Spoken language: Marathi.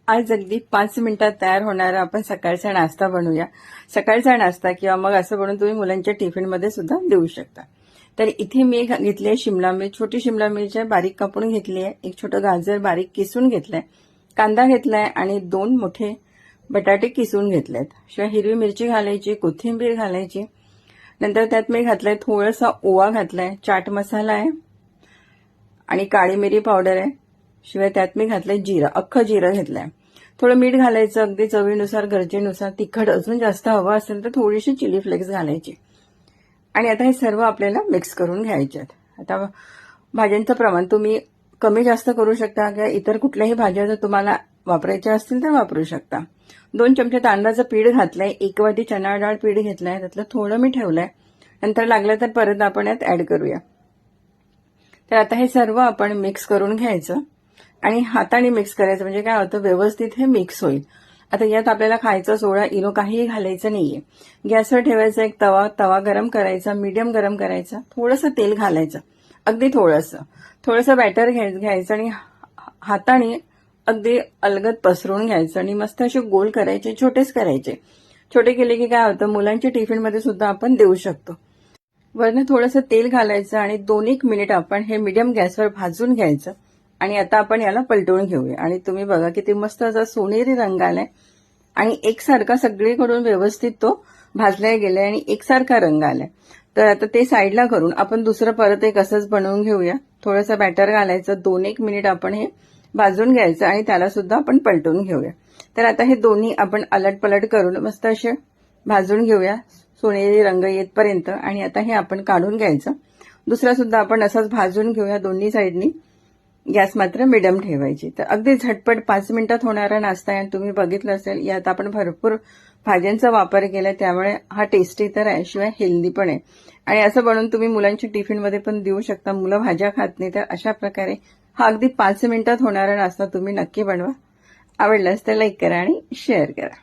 आज अगदी 5 मिनिटात तयार होणारा आपण सकाळचा नाश्ता बनवूया. सकाळचा नाश्ता किंवा मग असं बनवून तुम्ही मुलांच्या टिफिनमध्ये सुद्धा देऊ शकता. तर इथे मी घेतली आहे शिमला मिरची, छोटी शिमला मिरची बारीक कापून घेतली आहे. एक छोटं गाजर बारीक किसून घेतलंय, कांदा घेतलाय आणि 2 मोठे बटाटे किसून घेतलेत. शिवाय हिरवी मिरची घालायची, कोथिंबीर घालायची. नंतर त्यात मी घातलाय थोडासा ओवा घातलाय, चाट मसाला आहे आणि काळी मिरी पावडर आहे. शिवाय त्यात मी घातलंय जिरं, अख्खं जिरं घेतलंय. थोडं मीठ घालायचं अगदी चवीनुसार, गरजेनुसार. तिखट अजून जास्त हवं असेल तर थोडीशी चिली फ्लेक्स घालायची. आणि आता हे सर्व आपल्याला मिक्स करून घ्यायचे आहेत. आता भाज्यांचं प्रमाण तुम्ही कमी जास्त करू शकता किंवा इतर कुठल्याही भाज्या जर तुम्हाला वापरायच्या असतील तर वापरू शकता. 2 चमचे तांदळाचं पीठ घातलंय, 1 वाटी चणा डाळ पीठ घेतलंय, त्यातलं थोडं मी ठेवलंय. नंतर लागलं तर परत आपण यात ऍड करूया. तर आता हे सर्व आपण मिक्स करून घ्यायचं आणि हाताने मिक्स करायचं, म्हणजे काय होतं व्यवस्थित हे मिक्स होईल. आता यात आपल्याला खायचा सोडा, इनो काहीही घालायचं नाहीये. गॅसवर ठेवायचा एक तवा गरम करायचा, मीडियम गरम करायचा, थोडंसं तेल घालायचं, अगदी थोडंसं बॅटर घ्यायचं आणि हाताने अगदी अलगद पसरवून घ्यायचं आणि मस्त असे गोल करायचे, छोटेच करायचे. छोटे केले की काय होतं, मुलांच्या टिफिनमध्ये सुद्धा आपण देऊ शकतो. वरनं थोडंसं तेल घालायचं आणि 2-1 मिनिट आपण हे मीडियम गॅसवर भाजून घ्यायचं. आणि आता आपण याला पलटवून घेऊया. आणि तुम्ही बघा किती मस्त असा सोनेरी रंग आलाय आणि एकसारखा सगळीकडून व्यवस्थित तो भाजला गेलाय आणि एकसारखा रंग आलाय. तर आता ते साईडला करून आपण दुसरं परत एक असंच बनवून घेऊया. थोडंसं बॅटर घालायचं, 2-1 मिनिट आपण हे भाजून घ्यायचं आणि त्याला सुद्धा आपण पलटवून घेऊया. तर आता हे दोन्ही आपण अलटपलट करून मस्त असे भाजून घेऊया सोनेरी रंग येतपर्यंत. आणि आता हे आपण काढून घ्यायचं. दुसरा सुद्धा आपण असाच भाजून घेऊया दोन्ही साईडनी. गॅस मात्र मिडियम ठेवायची. तर अगदी झटपट 5 मिनिटात होणारा नाश्ता आहे. तुम्ही बघितलं असेल यात आपण भरपूर भाज्यांचा वापर केलाय, त्यामुळे हा टेस्टी तर आहे, शिवाय हेल्दी पण आहे. आणि असं बनवून तुम्ही मुलांच्या टिफिनमध्ये पण देऊ शकता. मुलं भाज्या खात नाही, तर अशा प्रकारे हा अगदी 5 मिनिटात होणारा नाश्ता तुम्ही नक्की बनवा. आवडल्यास तर लाईक करा आणि शेअर करा.